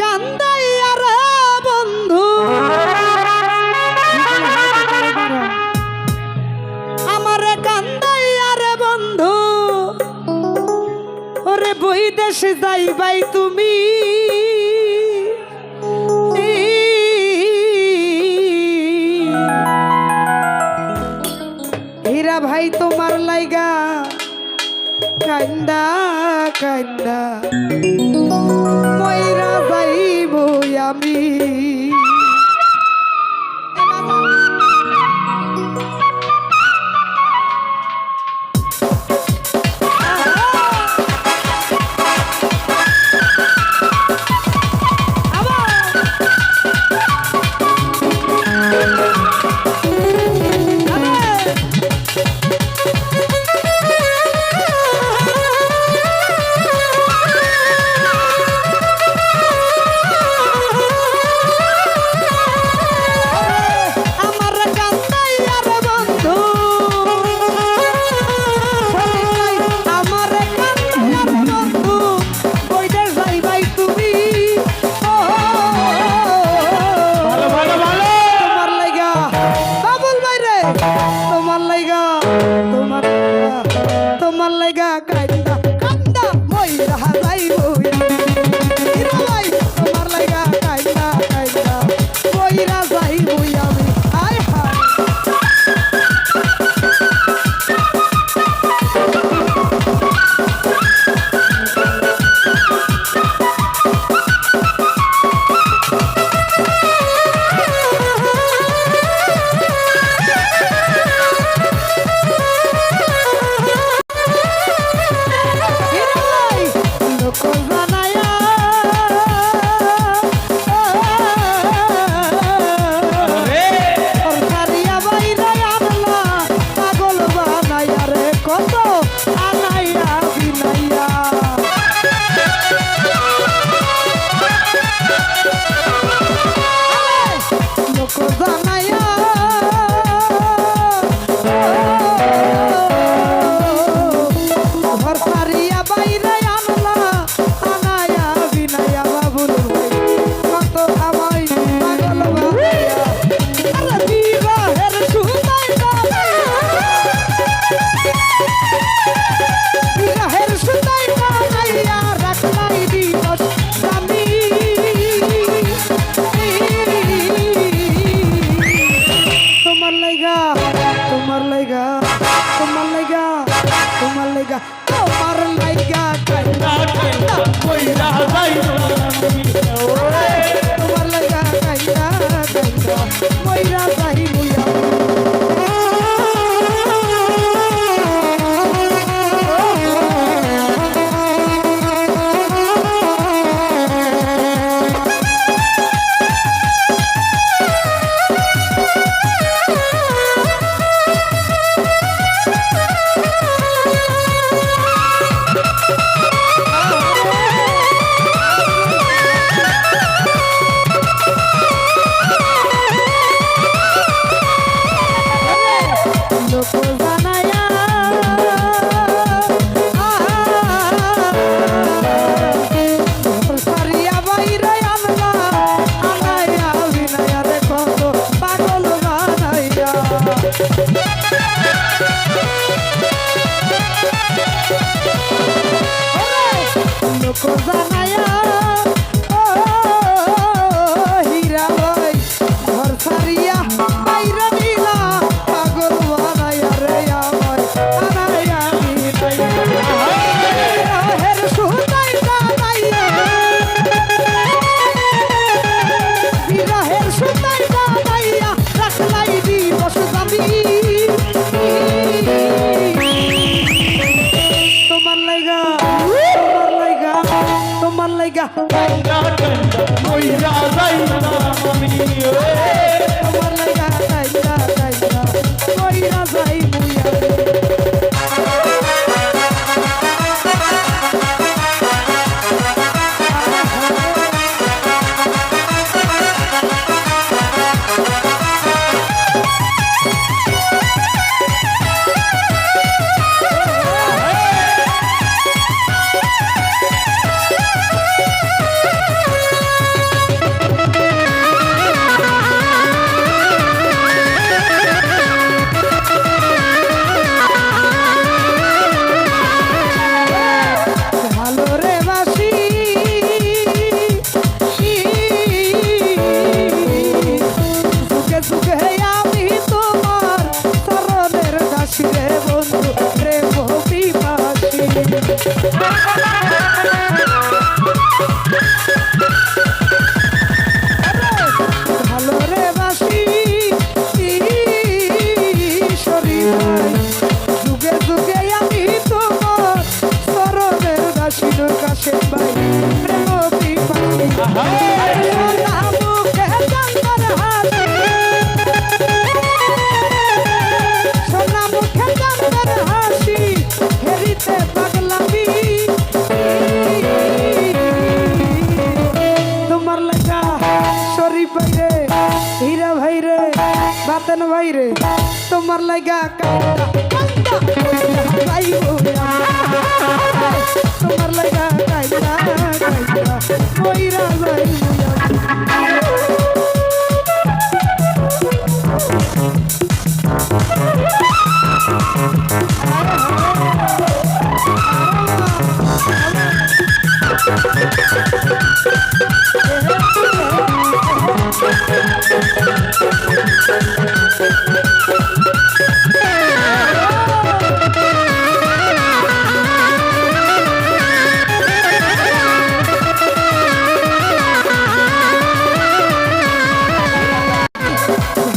কান্দাইয়া রে বন্ধু, আমারে কান্দাইয়া রে বন্ধু, ওরে বই দেশে যাইবাই তুমি, হীরা ভাই তোমার লাইগা কান্দা কান্দা মইরা যাইব আমি। তোমার লাইগা কান্দা কান্দা মইরা যাইব হীরা ভাই, তোমার লাইগা কান্দা কান্দা মইরা যাইব আমি। হায় হায় সোনা মুখে চাঁদের হাসি, সোনা মুখে চাঁদের হাসি, হেরিতে পাগলামি তোমার লাগা শরীফ ভাইরে, হীরা ভাইরে, বাতেন ভাইরে, তোমার লাগা কান্দা কান্দা যাইবো তোমার লাগা কান্দা কান্দা কইরা যাইবো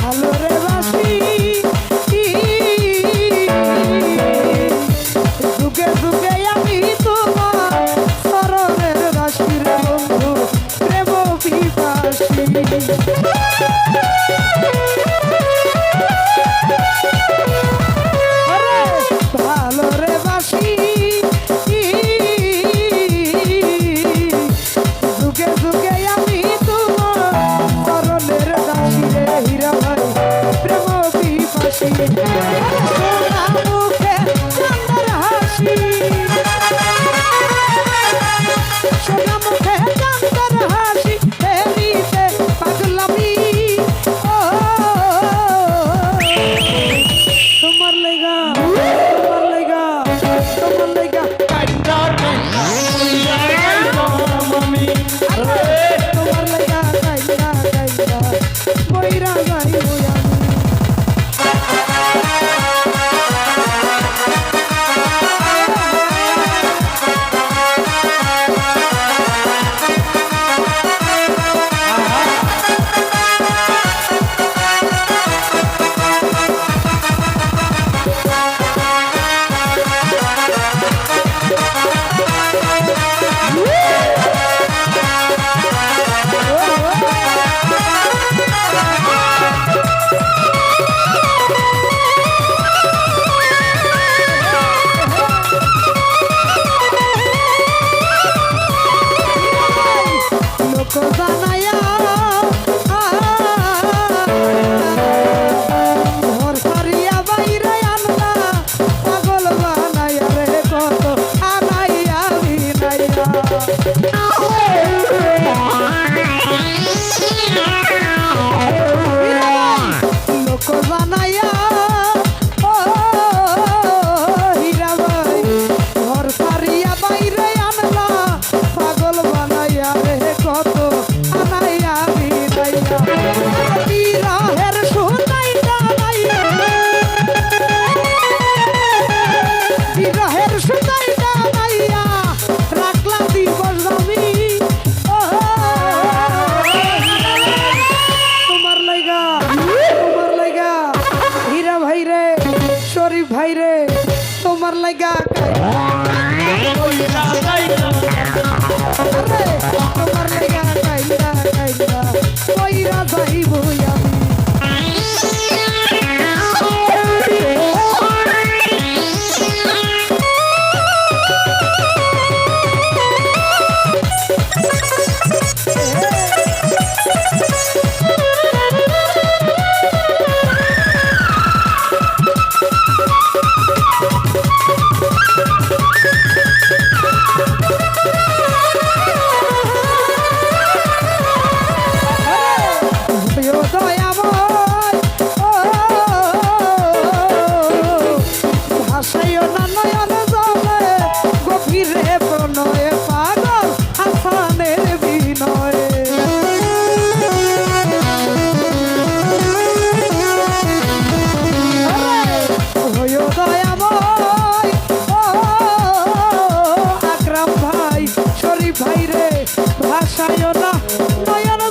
ভালো রে বাসি যুগে যুগে আমি তোমার চরণের দাসীর বন্ধু প্রেম পিপাসী ভালো রে বাসি যুগে যুগে আমি তোমার চরণের দাসী রে হীরা ভাই প্রেম পিপাসী সোনা মুখে চাঁদের হাসি, সোনা মুখে চাঁদের হাসি, হেরিতে পাগলামি ও তোমার লাগা তোমার লাগা তোমার লাগা কাইন্দা কাইন্দা কইরা যাইলাম আমি তোমার লাগা কাইন্দা কাইন্দা কইরা যাইবো আমি লোক জানায়া ঘর সারিয়া বাইরে আনলা পাগল বানায়া রে কত আনাইয়া বিনাইয়া লোক জানায়া ও হীরা ভাই ঘর সারিয়া বাইরে আনলা পাগল বানাইয়া রে কত আনাইয়া বিনাইয়া বিরহের সুনাইটা নাইয়া বিরহের সুনাইটা নাইয়া রাখলাম দিবস আমি ও তোমার লাগা হীরা ভাইরে শরীফ ভাইরে তোমার লাগা কইরা যাইলাম তোমার লাগা কাইন্দা কাইন্দা কইরা যাইবো আমি ভাসায় না নয়ন